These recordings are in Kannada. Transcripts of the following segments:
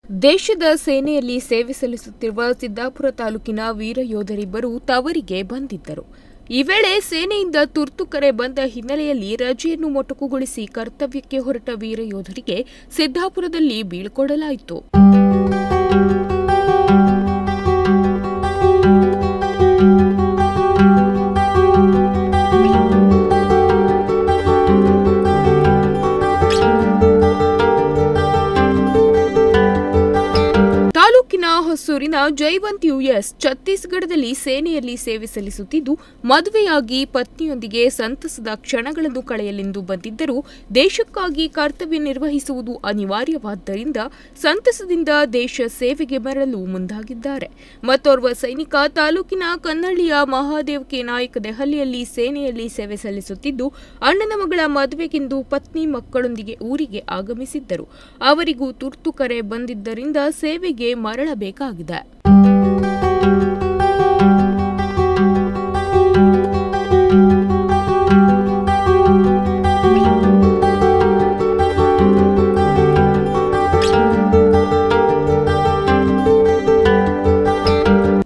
ದೇಶದ ಸೇನೆಯಲ್ಲಿ ಸೇವೆ ಸಲ್ಲಿಸುತ್ತಿರುವ ಸಿದ್ದಾಪುರ ತಾಲೂಕಿನ ವೀರ ಯೋಧರಿಬ್ಬರು ತವರಿಗೆ ಬಂದಿದ್ದರು. ಈ ವೇಳೆ ಸೇನೆಯಿಂದ ತುರ್ತು ಕರೆ ಬಂದ ಹಿನ್ನೆಲೆಯಲ್ಲಿ ರಜೆಯನ್ನು ಮೊಟಕುಗೊಳಿಸಿ ಕರ್ತವ್ಯಕ್ಕೆ ಹೊರಟ ವೀರ ಯೋಧರಿಗೆ ಸಿದ್ದಾಪುರದಲ್ಲಿ ಬೀಳ್ಕೊಡಲಾಯಿತು. ತಾಲೂಕಿನ ಹೊಸೂರಿನ ಜೈವಂತ್ ಯುಎಸ್ ಛತ್ತೀಸ್ಗಢದಲ್ಲಿ ಸೇನೆಯಲ್ಲಿ ಸೇವೆ ಸಲ್ಲಿಸುತ್ತಿದ್ದು ಮದುವೆಯಾಗಿ ಪತ್ನಿಯೊಂದಿಗೆ ಸಂತಸದ ಕ್ಷಣಗಳನ್ನು ಕಳೆಯಲೆಂದು ಬಂದಿದ್ದರೂ ದೇಶಕ್ಕಾಗಿ ಕರ್ತವ್ಯ ನಿರ್ವಹಿಸುವುದು ಅನಿವಾರ್ಯವಾದ್ದರಿಂದ ಸಂತಸದಿಂದ ದೇಶ ಸೇವೆಗೆ ಮರಳಲು ಮುಂದಾಗಿದ್ದಾರೆ. ಮತ್ತೋರ್ವ ಸೈನಿಕ ತಾಲೂಕಿನ ಕನ್ನಳ್ಳಿಯ ಮಹಾದೇವ್ ಕೆ ನಾಯಕ್ ದೆಹಲಿಯಲ್ಲಿ ಸೇನೆಯಲ್ಲಿ ಸೇವೆ ಸಲ್ಲಿಸುತ್ತಿದ್ದು ಅಣ್ಣನ ಮಗಳ ಮದುವೆಗೆಂದು ಪತ್ನಿ ಮಕ್ಕಳೊಂದಿಗೆ ಊರಿಗೆ ಆಗಮಿಸಿದ್ದರು. ಅವರಿಗೂ ತುರ್ತು ಕರೆ ಬಂದಿದ್ದರಿಂದ ಸೇವೆಗೆ ಮರಳಬೇಕಾಗಿದೆ.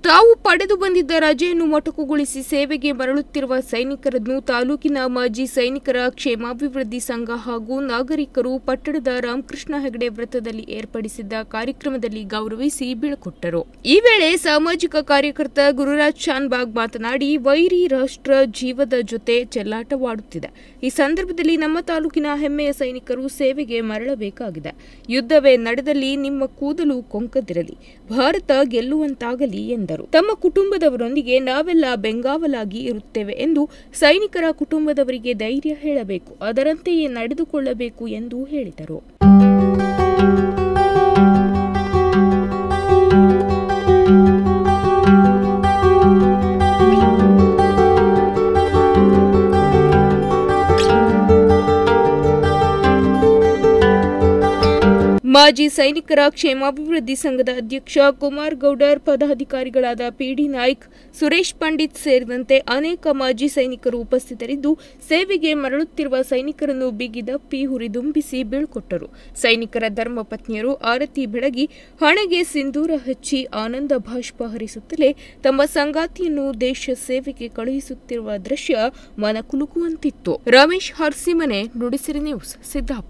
ತಾವು ಪಡೆದು ಬಂದಿದ್ದ ರಜೆಯನ್ನು ಮೊಟಕುಗೊಳಿಸಿ ಸೇವೆಗೆ ಮರಳುತ್ತಿರುವ ಸೈನಿಕರನ್ನು ತಾಲೂಕಿನ ಮಾಜಿ ಸೈನಿಕರ ಕ್ಷೇಮಾಭಿವೃದ್ಧಿ ಸಂಘ ಹಾಗೂ ನಾಗರಿಕರು ಪಟ್ಟಣದ ರಾಮಕೃಷ್ಣ ಹೆಗಡೆ ವೃತ್ತದಲ್ಲಿ ಏರ್ಪಡಿಸಿದ್ದ ಕಾರ್ಯಕ್ರಮದಲ್ಲಿ ಗೌರವಿಸಿ ಬೀಳ್ಕೊಟ್ಟರು. ಈ ವೇಳೆ ಸಾಮಾಜಿಕ ಕಾರ್ಯಕರ್ತ ಗುರುರಾಜ್ ಶಾನ್ಭಾಗ್ ಮಾತನಾಡಿ, ವೈರಿ ರಾಷ್ಟ್ರ ಜೀವದ ಜೊತೆ ಚೆಲ್ಲಾಟವಾಡುತ್ತಿದೆ. ಈ ಸಂದರ್ಭದಲ್ಲಿ ನಮ್ಮ ತಾಲೂಕಿನ ಹೆಮ್ಮೆಯ ಸೈನಿಕರು ಸೇವೆಗೆ ಮರಳಬೇಕಾಗಿದೆ. ಯುದ್ಧವೇ ನಡೆದಲ್ಲಿ ನಿಮ್ಮ ಕೂದಲು ಕೊಂಕದಿರಲಿ, ಭಾರತ ಗೆಲ್ಲುವಂತಾಗಲಿ ಎಂದರು. ತಮ್ಮ ಕುಟುಂಬದವರೊಂದಿಗೆ ನಾವೆಲ್ಲ ಬೆಂಗಾವಲಾಗಿ ಇರುತ್ತೇವೆ ಎಂದು ಸೈನಿಕರ ಕುಟುಂಬದವರಿಗೆ ಧೈರ್ಯ ಹೇಳಬೇಕು, ಅದರಂತೆಯೇ ನಡೆದುಕೊಳ್ಳಬೇಕು ಎಂದು ಹೇಳಿದರು. ಮಾಜಿ ಸೈನಿಕರ ಕ್ಷೇಮಾಭಿವೃದ್ಧಿ ಸಂಘದ ಅಧ್ಯಕ್ಷ ಕುಮಾರ್ ಗೌಡರ್, ಪದಾಧಿಕಾರಿಗಳಾದ ಪಿಡಿ ನಾಯ್ಕ್, ಸುರೇಶ್ ಪಂಡಿತ್ ಸೇರಿದಂತೆ ಅನೇಕ ಮಾಜಿ ಸೈನಿಕರು ಉಪಸ್ಥಿತರಿದ್ದು ಸೇವೆಗೆ ಮರಳುತ್ತಿರುವ ಸೈನಿಕರನ್ನು ಬಿಗಿದಪ್ಪಿ ಹುರಿದುಂಬಿಸಿ ಬೀಳ್ಕೊಟ್ಟರು. ಸೈನಿಕರ ಧರ್ಮಪತ್ನಿಯರು ಆರತಿ ಬೆಳಗಿ ಹಣೆಗೆ ಸಿಂಧೂರ ಹಚ್ಚಿ ಆನಂದ ಬಾಷ್ಪ ಹರಿಸುತ್ತಲೇ ತಮ್ಮ ಸಂಗಾತಿಯನ್ನು ದೇಶ ಸೇವೆಗೆ ಕಳುಹಿಸುತ್ತಿರುವ ದೃಶ್ಯ ಮನಕುಲುಕುವಂತಿತ್ತು. ರಮೇಶ್ ಹರ್ಸಿಮನೆ, ನುಡಿಸಿರಿ ನ್ಯೂಸ್, ಸಿದ್ದಾಪುರ.